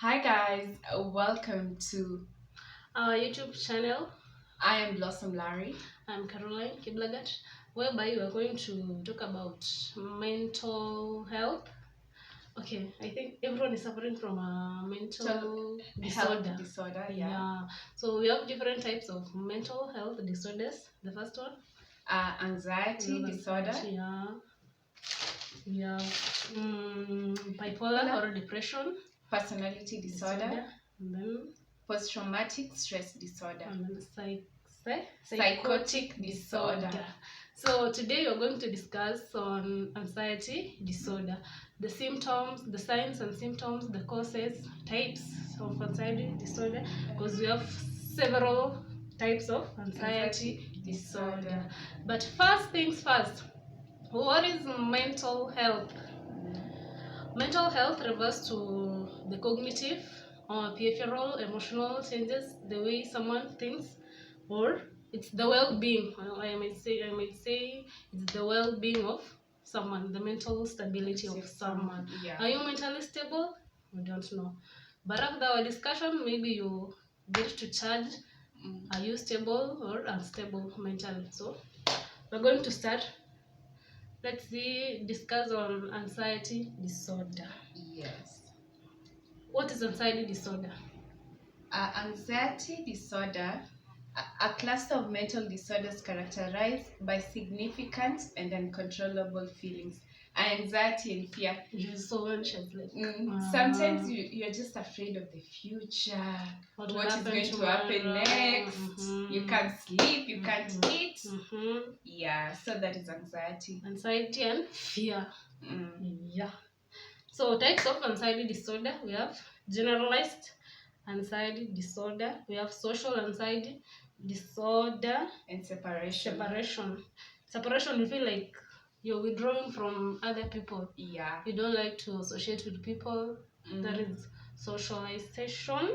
Hi guys, welcome to Our YouTube channel. I am Blossom Larry. I'm Caroline Kiblagat, whereby we are going to talk about mental health. Okay, I think everyone is suffering from a mental Health disorder. disorder, Yeah, so we have different types of mental health disorders. The first one, Anxiety disorder, yeah, we have bipolar or depression personality disorder, and then post-traumatic stress disorder, and then psychotic disorder. So today we're going to discuss on anxiety disorder, the symptoms, the signs and symptoms, the causes, types of anxiety disorder, because we have several types of anxiety disorder. But first things first, what is mental health? Mental health refers to the cognitive or behavioral, emotional changes, the way someone thinks, or it's the well-being. I might say it's the well-being of someone, the mental stability of someone. Yeah. Are you mentally stable? We don't know. But after our discussion, maybe you get to charge. Are you stable or unstable mentally? So we're going to start. Let's discuss on anxiety disorder. Yes. What is anxiety disorder? Anxiety disorder, a cluster of mental disorders characterized by significant and uncontrollable feelings, anxiety and fear. So anxious, like Sometimes you're just afraid of the future. What is going to happen next? You can't sleep, you can't eat. Yeah, so that is anxiety. Anxiety and fear. Yeah. So types of anxiety disorder, we have generalized anxiety disorder, we have social anxiety disorder, and separation. Separation, you feel like you're withdrawing from other people. Yeah. You don't like to associate with people. That is socialization.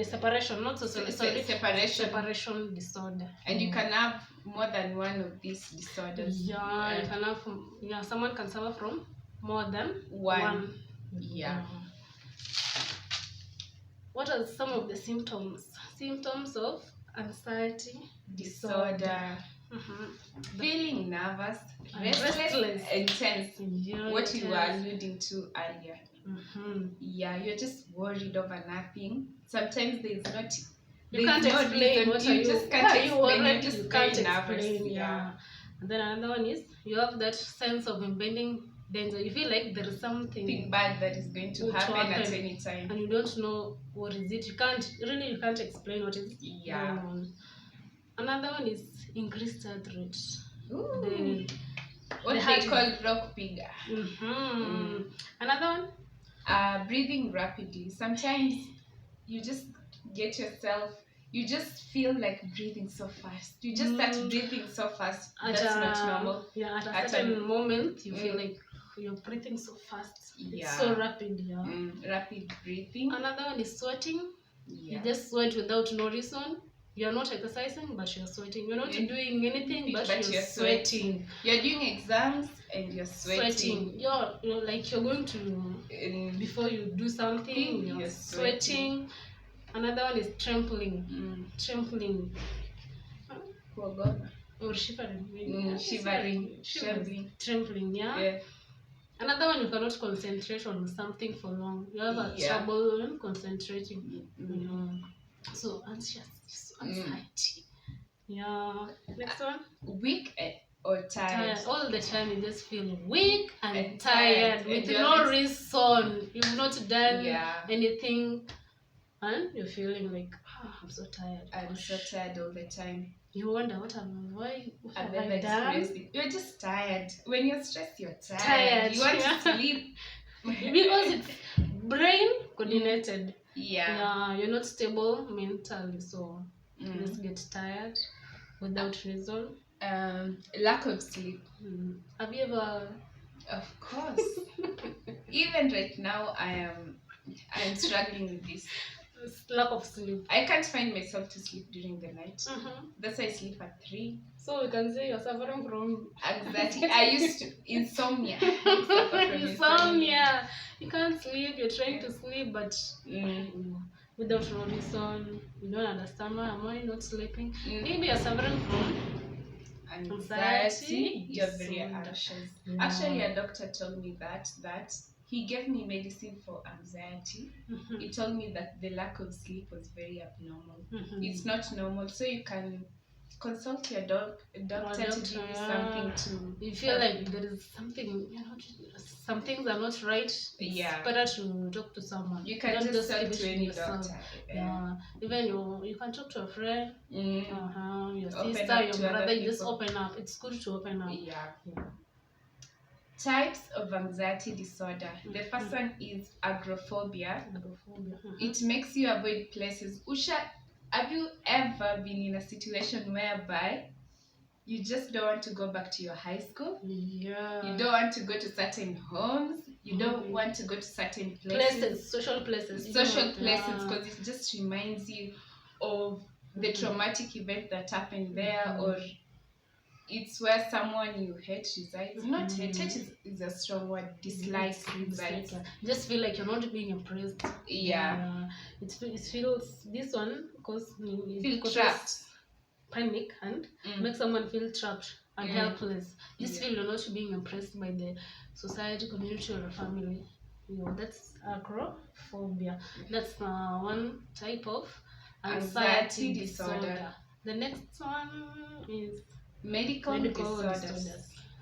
Separation, not separation disorder. And you can have more than one of these disorders. Yeah, you can have. Yeah, someone can suffer from more than one. Yeah. What are some of the symptoms? Symptoms of anxiety disorder. Feeling nervous, restless, and tense. What you were alluding to earlier. Yeah, you're just worried over nothing. Sometimes you can't explain what you just can't explain. You're just can't very nervous. Explain, yeah. And then another one is you have that sense of impending danger. You feel like there is something bad that is going to happen at any time, and you don't know what is it. You can't explain what is going on. Another one is increased heart rate. What they call rock bigger. Another one, breathing rapidly. Sometimes you just get yourself, you just feel like breathing so fast. You just start breathing so fast. That's not normal. Yeah, at a certain moment you feel like you're breathing so fast. Yeah. It's so rapid, yeah. Rapid breathing. Another one is sweating. Yeah. You just sweat without no reason. You're not exercising, but you're sweating. You're not doing anything, but you're sweating. You're doing exams and you're sweating. You're like you're going to before you do something, you're sweating. Another one is trembling. Trembling. Or shivering. Shivering. Trembling, yeah. Another one, you cannot concentrate on something for long. You have a trouble concentrating. So anxiety. Yeah. Next one. Weak or tired. All the time you just feel weak and tired with no reason. You've not done anything and you're feeling like I'm so tired. I'm so tired all the time. You wonder what have I done? You're just tired. When you're stressed, you're tired. You want to sleep. Because it's brain coordinated. Yeah, you're not stable mentally, so you just get tired without reason. Lack of sleep. Have you ever? Of course. Even right now, I am struggling with this. lack of sleep. I can't find myself to sleep during the night. That's why I sleep at 3. So we can say you're suffering from anxiety. I used to insomnia. Insomnia. You can't sleep. You're trying to sleep, but without no reason. You don't understand why am I not sleeping. Maybe you're suffering from anxiety. You're very anxious. Actually, a doctor told me that he gave me medicine for anxiety. He told me that the lack of sleep was very abnormal. It's not normal, so you can consult your doctor to give you something to. You feel like there is something, some things are not right. It's better to talk to someone. You can just talk to any doctor. Even you can talk to a friend, your sister, your brother. You just open up. It's good to open up. Types of anxiety disorder. The first one is agoraphobia. It makes you avoid places. Usha, have you ever been in a situation whereby you just don't want to go back to your high school? You don't want to go to certain homes. You don't want to go to certain places. Social places. Because it just reminds you of the traumatic event that happened there, or it's where someone you hate resides. Not hate is a strong word. Dislike resides. Just feel like you're not being impressed. It feels this one because feel trapped. Panic and make someone feel trapped and helpless. Just feel you're not being impressed by the society, community, or family. That's agoraphobia. That's one type of anxiety disorder. The next one is medical disorders.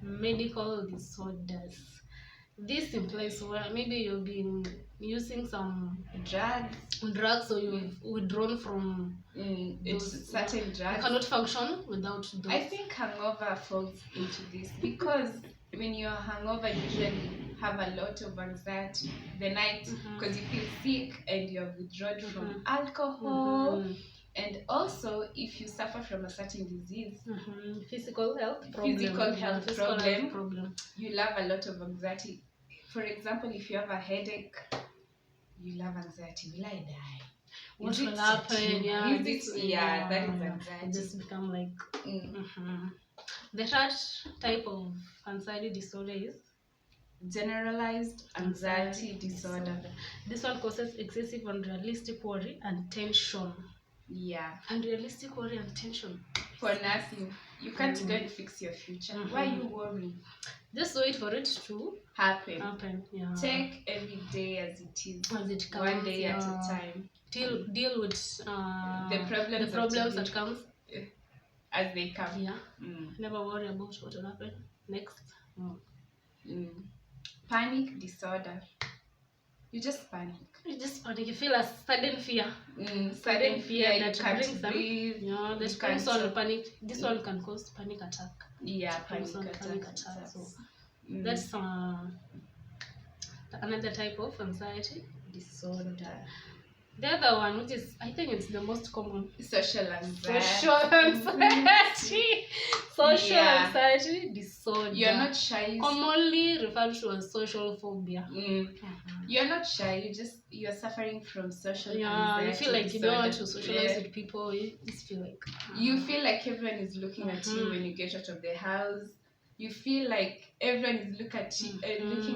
Medical disorders. This implies where maybe you've been using some drugs, or you've withdrawn from certain drugs. You cannot function without those. I think hangover falls into this because when you're hungover, you usually have a lot of anxiety the night because you feel sick and you're withdrawn from alcohol. And also, if you suffer from a certain disease, physical health problem, you'll have a lot of anxiety. For example, if you have a headache, you'll have anxiety. Will I die? What will happen? That is anxiety. Just become like. The third type of anxiety disorder is generalized anxiety disorder. This one causes excessive unrealistic worry and tension. Unrealistic worry and tension. For nothing. You can't go and fix your future. Why are you worrying? Just wait for it to happen. Take every day as it is. As it comes. One day at a time. Deal with the problems that comes as they come. Never worry about what will happen next. Panic disorder. You just panic. You feel a sudden fear. Sudden fear that brings breathe. That brings on panic. This one can cause panic attack. Panic attack. So that's another type of anxiety disorder. The other one, which is, I think it's the most common, social anxiety disorder. You're not shy. Commonly referred to as social phobia. You're not shy. You're suffering from social anxiety. You feel like you don't want to socialize with people. You just feel like you feel like everyone is looking at you when you get out of the house. You feel like everyone is looking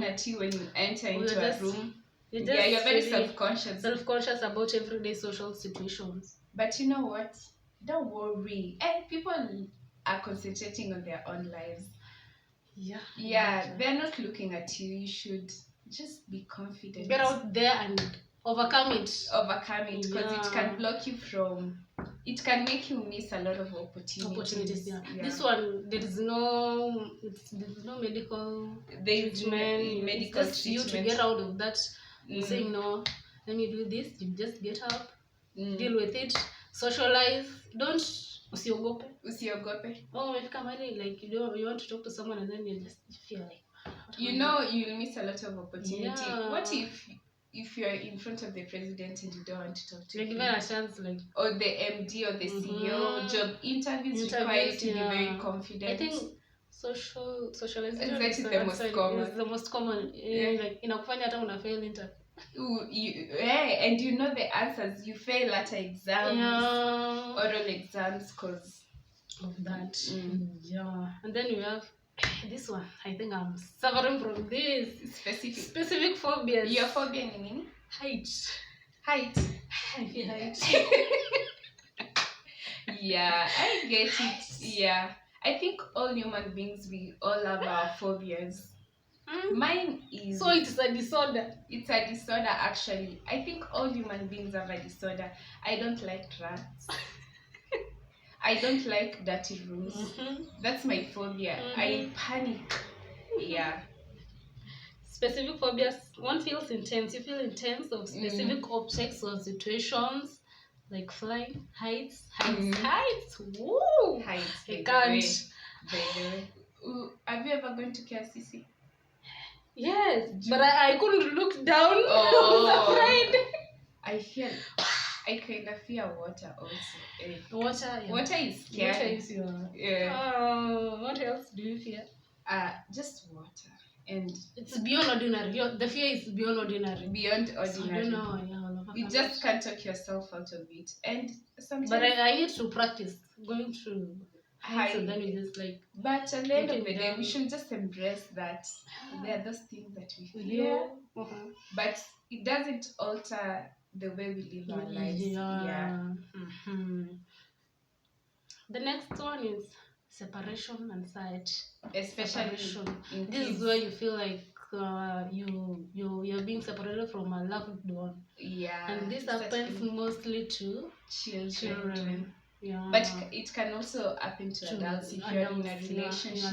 at you when you enter into a room. You're very self-conscious. Self-conscious about everyday social situations. But you know what? Don't worry. People are concentrating on their own lives. They're not looking at you. You should just be confident. Get out there and overcome it. Because it can block you from. It can make you miss a lot of opportunities. This one, there's no medical treatment. Medical just treatment. You to get out of that. Saying no, let me do this. You just get up, deal with it, socialize. Don't usiogope. Oh, if come like you want to talk to someone and then you just feel like you'll miss a lot of opportunity. What if you're in front of the president and you don't want to talk to him? Given a chance, like, or the MD or the CEO, job interviews require you to be very confident. I think socialization is the most common. Like inakufanya hata una fail interview. And you know the answers. You fail at exams, oral exams, because of that. Yeah. And then you have this one. I think I'm suffering from this specific phobias. Your phobia ni nini? Height. Height. Height. Yeah, I get it. Yeah, I think all human beings, we all have our phobias. Mine is... So it's a disorder. It's a disorder, actually. I think all human beings have a disorder. I don't like rats. I don't like dirty rooms. That's my phobia. I panic. Yeah. Specific phobias. One feels intense. You feel intense of specific objects or situations. Like flying, heights. Woo! Heights. I can't. Have you ever gone to KCC? Yes, but I couldn't look down. Oh. I was afraid. I kind of fear water also. Water, yeah. Water is scary. Water is your... Yeah. What else do you fear? Just water. And it's beyond ordinary. The fear is beyond ordinary. Beyond ordinary. So I don't know. You just can't talk yourself out of it. And sometimes... But I need to practice going through heights, and then you just like... But at the end of the day, we should just embrace that there are those things that we fear. But it doesn't alter the way we live our lives. Yeah. The next one is separation anxiety. Especially in this is where you feel like you're being separated from a loved one. Yeah. And this happens mostly to children. Yeah. But it can also happen to adults if you're in a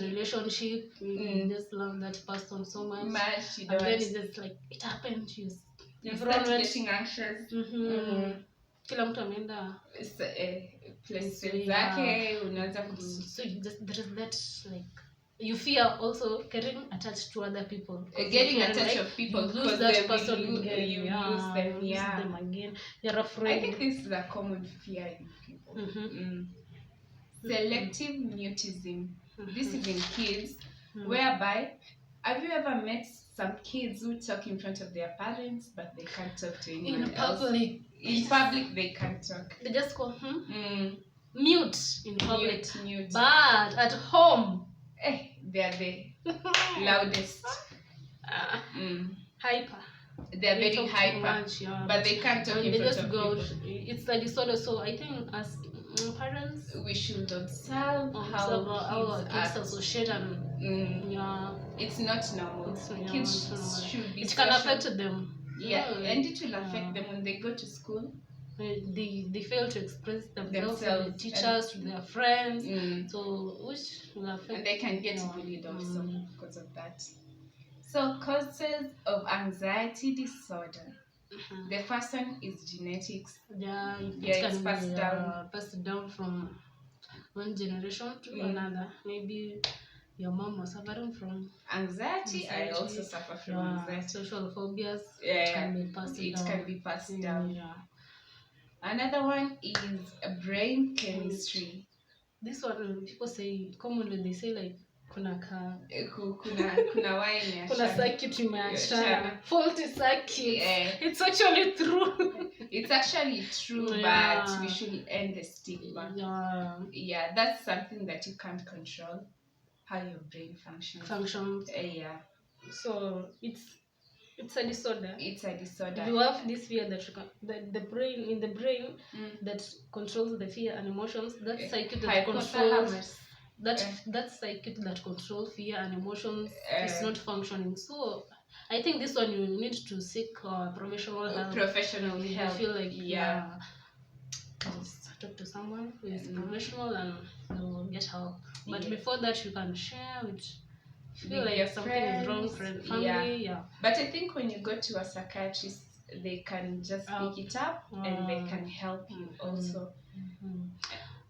relationship. You just love that person so much. And then it's just like it happened to you. You start getting anxious. Kila mtu ameenda places zake, unaanza so there is that like you fear also getting attached to other people. Getting attached to people because that person you lose them again. You're afraid. I think this is a common fear in people. Selective mutism. This is in kids, whereby, have you ever met some kids who talk in front of their parents, but they can't talk to anyone else? In public, they can't talk. They just go, mute in public. Mute. But at home, they are the loudest. Hyper. They are very hyper, much, but they can't talk in front of people. It's a disorder, so I think as parents, we should observe how kids associate and it's not normal. Kids should be. It can affect them. Yeah, and it will affect them when they go to school. They fail to express themselves to the teachers, to their friends, so which will affect. And they can get bullied also because of that. So causes of anxiety disorder. The first one is genetics. It's passed down from one generation to another. Maybe your mom was suffering from anxiety. I also suffer from anxiety. Social phobias. It can be passed down. Another one is brain chemistry. This one people say commonly. They say like kuna wine kuna circuit imeachana, faulty circuit. It's actually true. It's actually true, but we should end the stigma. Yeah, that's something that you can't control, how your brain functions. So it's a disorder. It's a disorder. You have this fear that the brain that controls the fear and emotions. That circuit that controls that circuit that controls fear and emotions is not functioning. So I think this one you need to seek professional help. I feel like just talk to someone who is professional and they'll get help. But before that, you can share with. Feel like something is wrong, family, But I think when you go to a psychiatrist, they can just pick it up and they can help you also.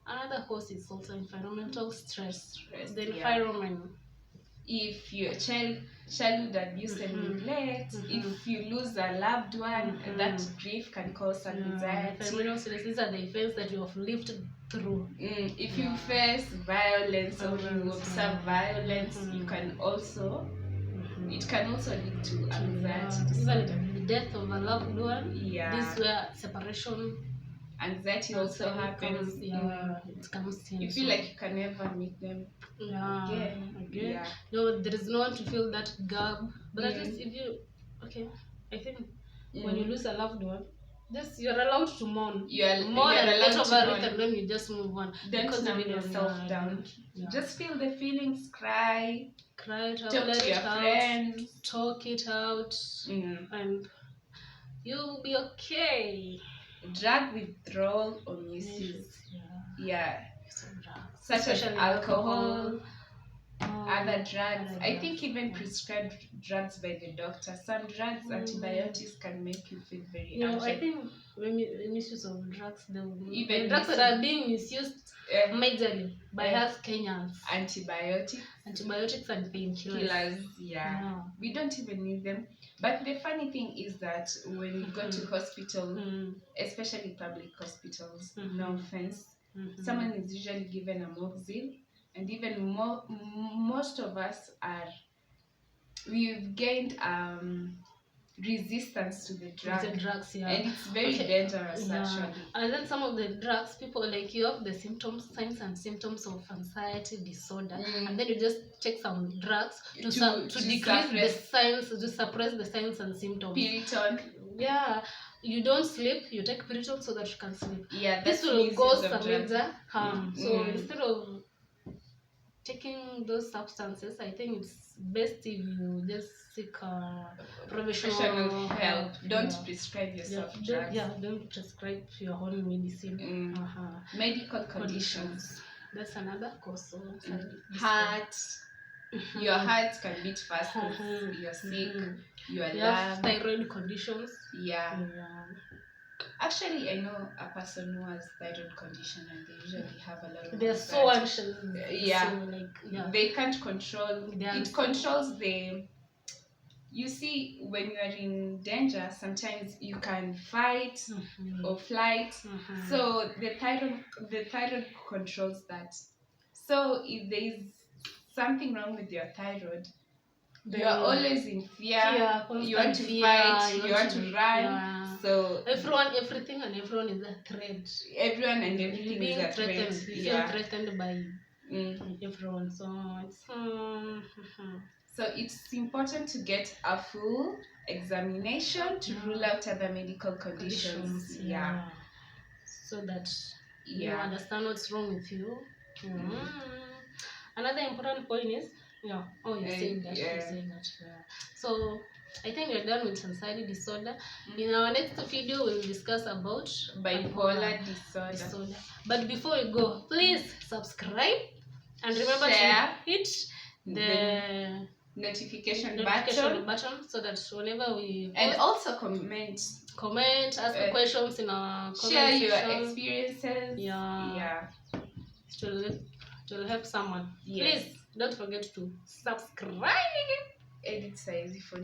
Another cause is also environmental stress. The environment. If your childhood abuse and neglect, if you lose a loved one, that grief can cause anxiety. These are the events that you have lived through. If you face violence or you observe violence, you can also it can also lead to anxiety disorder. Even death of a loved one. Yeah. This is where separation, anxiety also happens. It comes in. You feel like you can never meet them again. Yeah. No, there is no one to fill that gap. But at least if you, I think when you lose a loved one, you're allowed to mourn. You're allowed get over it, and then you just move on. Don't numb yourself down. Just feel the feelings, cry it out, talk to your friends, talk it out, and you'll be okay. Drug withdrawal or misuse, such as alcohol, other drugs. I think even prescribed drugs by the doctor. Some drugs, antibiotics, can make you feel very anxious. I think misuse of drugs, even drugs that are being misused majorly by us Kenyans. Antibiotics and painkillers. We don't even need them. But the funny thing is that when you go to hospital, especially public hospitals, no offense, someone is usually given amoxicillin, and even most of us we've gained resistance to the drugs, and it's very dangerous actually. And then some of the drugs, people like, you have the signs and symptoms of anxiety disorder, and then you just take some drugs to decrease the signs, to suppress the signs and symptoms. Piriton. You don't sleep, you take Piriton so that you can sleep. This will cause some major harm. So instead of taking those substances, I think it's best if you just seek professional help. Don't prescribe yourself drugs. Don't prescribe your own medicine. Medical conditions. That's another cause. Heart. Your heart can beat fast if you're sick. You have thyroid conditions. Actually, I know a person who has thyroid condition, and they usually have a lot of. They're so anxious. They can't control. It controls the. You see, when you are in danger, sometimes you can fight or flight. So the thyroid controls that. So if there is something wrong with your thyroid, you are always in fear. You want to fight. You want to run. So everything and everyone is a threat. Everyone and everything is a threat. You feel threatened by everyone. So it's important to get a full examination to rule out other medical conditions. So that you understand what's wrong with you. Another important point is you're saying that. So I think we're done with anxiety disorder. In our next video, we'll discuss about bipolar disorder. But before we go, please subscribe and remember to hit the notification button so that whenever we post, and also comment, ask questions in our comment share section. Your experiences. It will help someone. Please don't forget to subscribe. Edit size for